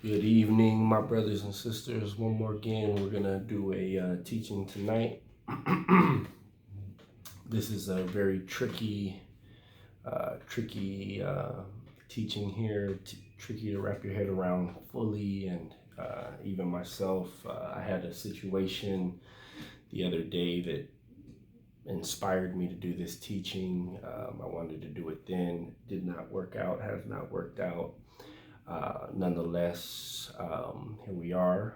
Good evening, my brothers and sisters. One more again, we're gonna do a teaching tonight. This is a very tricky teaching here. Tricky to wrap your head around fully, and even myself, I had a situation the other day that inspired me to do this teaching. I wanted to do it then, did not work out, has not worked out. Nonetheless, here we are.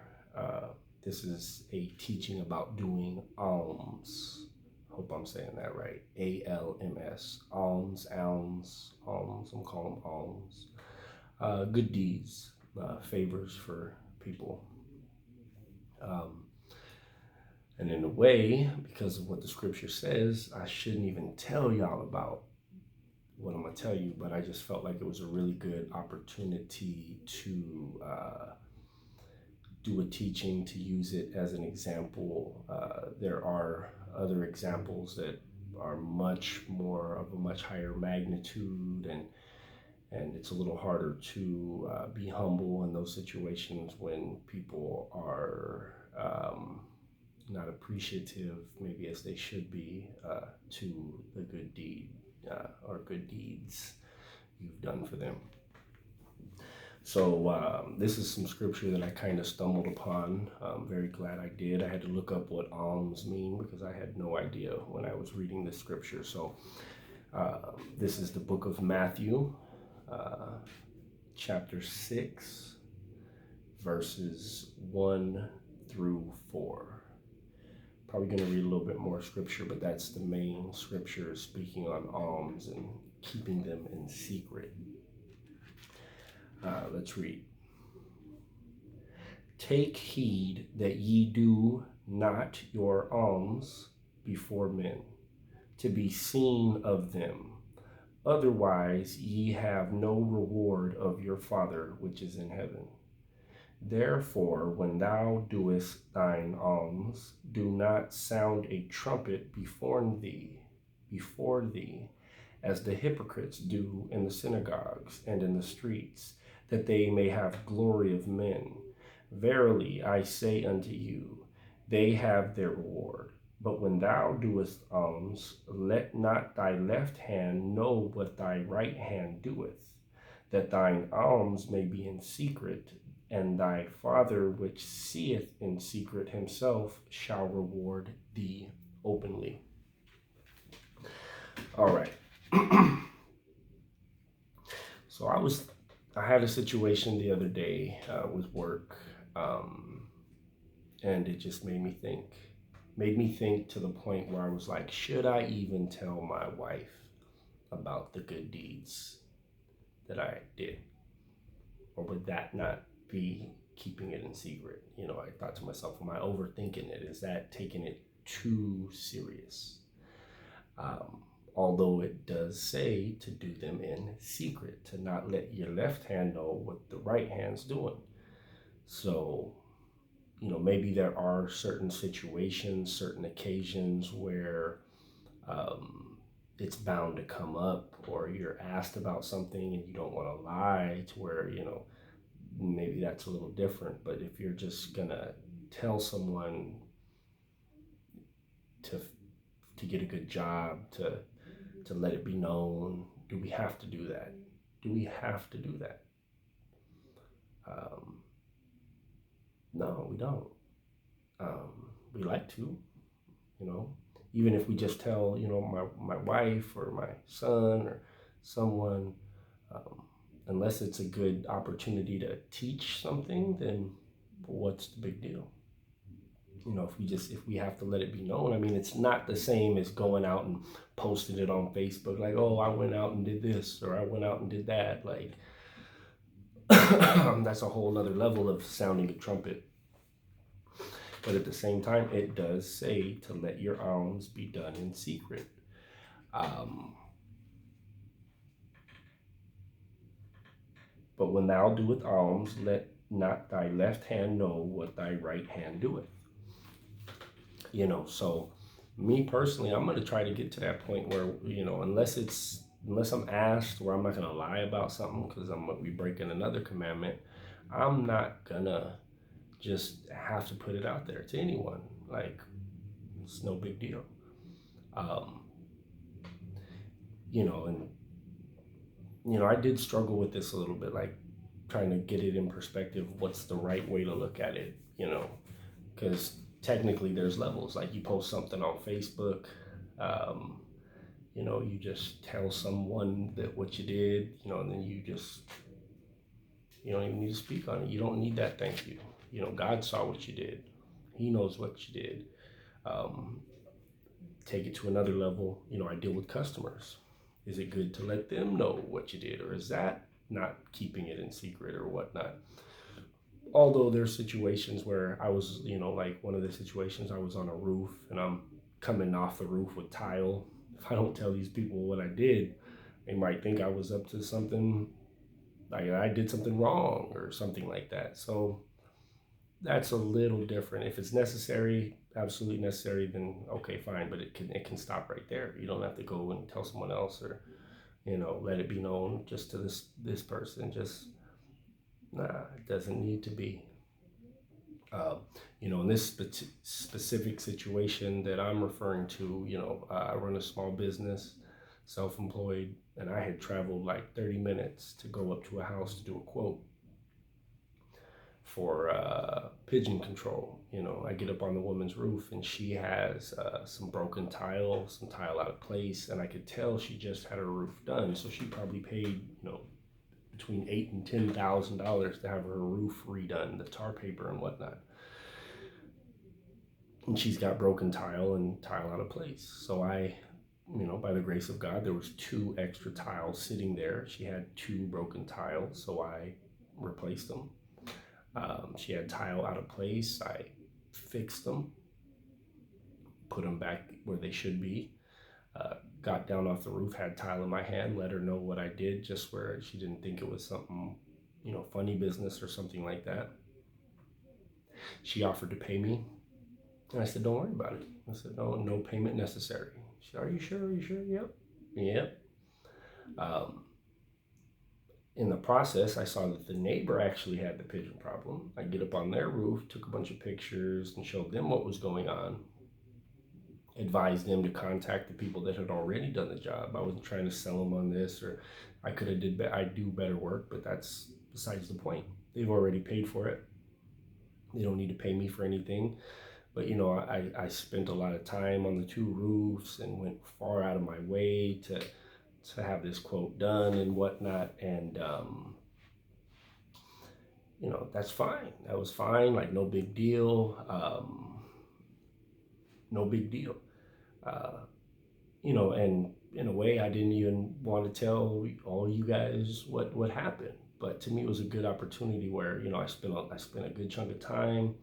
This is a teaching about doing alms. Hope I'm saying that right. ALMS. Alms, alms, alms. I'm calling them alms. Good deeds, favors for people. Um, and in a way, because of what the scripture says, I shouldn't even tell y'all about what I'm gonna tell you, but I just felt like it was a really good opportunity to do a teaching, to use it as an example. There are other examples that are much more of a much higher magnitude, and it's a little harder to be humble in those situations when people are not appreciative, maybe as they should be, to the good deed or good deeds you've done for them. So this is some scripture that I kind of stumbled upon. I'm very glad I did. I had to look up what alms mean because I had no idea when I was reading this scripture. So this is the book of Matthew, chapter 6, verses 1 through 4. Probably going to read a little bit more scripture, but that's the main scripture speaking on alms and keeping them in secret. Let's read. Take heed that ye do not your alms before men, to be seen of them. Otherwise ye have no reward of your Father which is in heaven. Therefore, when thou doest thine alms, do not sound a trumpet before thee, as the hypocrites do in the synagogues and in the streets, that they may have glory of men. Verily I say unto you, they have their reward. But when thou doest alms, let not thy left hand know what thy right hand doeth, that thine alms may be in secret, and thy Father which seeth in secret himself shall reward thee openly. All right. So I had a situation the other day with work, and it just made me think to the point where I was like, should I even tell my wife about the good deeds that I did? Or would that not be keeping it in secret? I thought to myself, am I overthinking it? Is that taking it too serious? Although it does say to do them in secret, to not let your left hand know what the right hand's doing. So, maybe there are certain situations, certain occasions where it's bound to come up, or you're asked about something and you don't want to lie, to where, maybe that's a little different. But if you're just gonna tell someone to get a good job, to let it be known, do we have to do that? Do we have to do that? No, we don't. We like to, even if we just tell, my wife or my son or someone, unless it's a good opportunity to teach something, then what's the big deal? If we have to let it be known, I mean, it's not the same as going out and posting it on Facebook, like, oh, I went out and did this, or I went out and did that. Like, that's a whole nother level of sounding a trumpet. But at the same time, it does say to let your alms be done in secret. But when thou doest alms, let not thy left hand know what thy right hand doeth. So me personally, I'm going to try to get to that point where, unless I'm asked, where I'm not going to lie about something because I'm going to be breaking another commandment, I'm not gonna just have to put it out there to anyone. Like, it's no big deal. Um, and I did struggle with this a little bit, like trying to get it in perspective. What's the right way to look at it? Because technically there's levels. Like, you post something on Facebook, um, you just tell someone that what you did, and then you don't even need to speak on it. You don't need that thank you. God saw what you did. He knows what you did. Um, Take it to another level. I deal with customers. Is it good to let them know what you did, or is that not keeping it in secret or whatnot? Although there's situations where I was, like one of the situations, I was on a roof and I'm coming off the roof with tile. If I don't tell these people what I did, they might think I was up to something, like I did something wrong or something like that. So that's a little different. If it's necessary, absolutely necessary, then okay, fine. But it can stop right there. You don't have to go and tell someone else, or let it be known just to this person. Just, nah, it doesn't need to be. Uh, in this specific situation that I'm referring to, I run a small business, self-employed, and I had traveled like 30 minutes to go up to a house to do a quote for pigeon control. I get up on the woman's roof and she has some broken tile, some tile out of place, and I could tell she just had her roof done. So she probably paid, between $8,000 and $10,000 to have her roof redone, the tar paper and whatnot. And she's got broken tile and tile out of place. So by the grace of God, there was two extra tiles sitting there. She had two broken tiles, so I replaced them. She had tile out of place. I fixed them, put them back where they should be. Got down off the roof, had tile in my hand, let her know what I did, just where she didn't think it was something, funny business or something like that. She offered to pay me, and I said, "Don't worry about it." I said, "No payment necessary." She said, "Are you sure? Are you sure?" Yep. Yep. Um, in the process, I saw that the neighbor actually had the pigeon problem. I get up on their roof, took a bunch of pictures, and showed them what was going on. Advised them to contact the people that had already done the job. I wasn't trying to sell them on this, or I could have I do better work, but that's besides the point. They've already paid for it. They don't need to pay me for anything. But I spent a lot of time on the two roofs and went far out of my way to have this quote done and whatnot. And that's fine. That was fine. Like, no big deal. No big deal. Uh, and in a way, I didn't even want to tell all you guys what happened. But to me, it was a good opportunity where I spent a good chunk of time,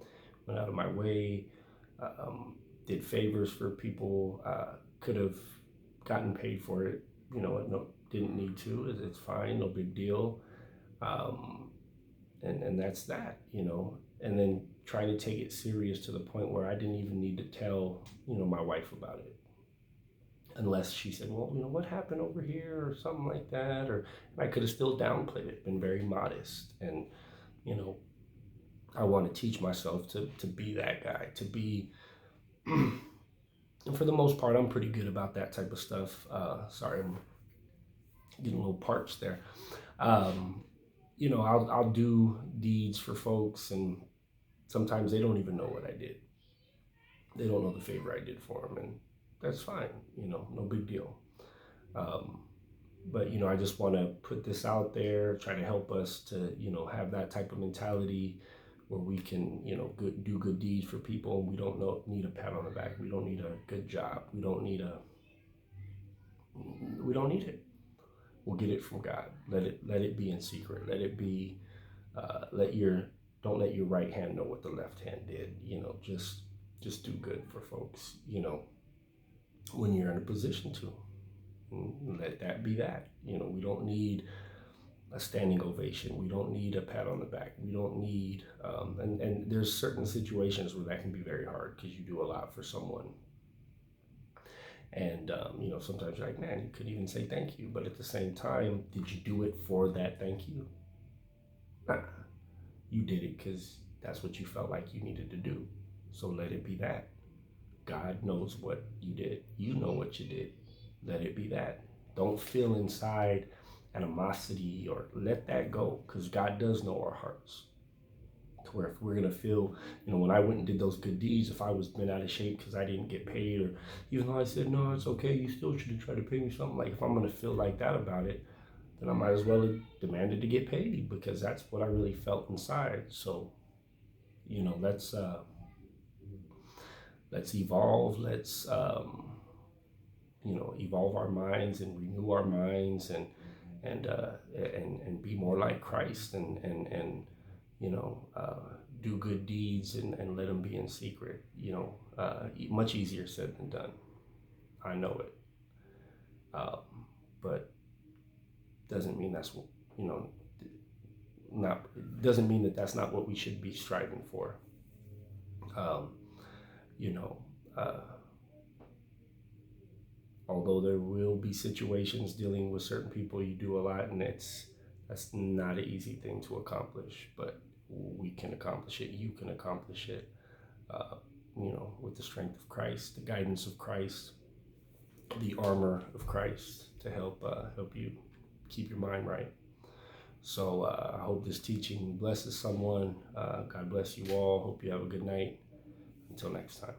went out of my way, um, did favors for people. Could have gotten paid for it. No, didn't need to. It's fine. No big deal. Um, and that's that. And then trying to take it serious to the point where I didn't even need to tell my wife about it, unless she said, "Well, what happened over here," or something like that. Or I could have still downplayed it, been very modest. And you know I want to teach myself to be that guy, to be and for the most part I'm pretty good about that type of stuff. Sorry, I'm getting a little parched there. um, I'll do deeds for folks, and sometimes they don't even know what I did. They don't know the favor I did for them, and that's fine. No big deal. um, but I just want to put this out there, try to help us to have that type of mentality where we can do good deeds for people. We don't need a pat on the back. We don't need a good job. We don't need it. We'll get it from God. Let it be in secret. Let it be. Let your Don't let your right hand know what the left hand did. Just do good for folks. When you're in a position to. And let that be that. We don't need a standing ovation. We don't need a pat on the back. We don't need, and there's certain situations where that can be very hard because you do a lot for someone. And, sometimes you're like, man, you could even say thank you. But at the same time, did you do it for that thank you? Nah. You did it because that's what you felt like you needed to do. So let it be that. God knows what you did. You know what you did. Let it be that. Don't feel inside animosity or let that go, because God does know our hearts. To where if we're gonna feel, when I went and did those good deeds, if I was been out of shape because I didn't get paid, or even though I said no, it's okay, you still should have tried to pay me something. Like if I'm gonna feel like that about it, then I might as well have demanded to get paid, because that's what I really felt inside. So let's evolve. Let's evolve our minds and renew our minds, and be more like Christ, and you know do good deeds, and let them be in secret. Much easier said than done. I know it, um, but doesn't mean that's what you know. Not doesn't mean that that's not what we should be striving for. Um, you know. Uh, Although there will be situations dealing with certain people, you do a lot, and that's not an easy thing to accomplish, but we can accomplish it. You can accomplish it, uh, with the strength of Christ, the guidance of Christ, the armor of Christ to help you keep your mind right. So I hope this teaching blesses someone. God bless you all. Hope you have a good night. Until next time.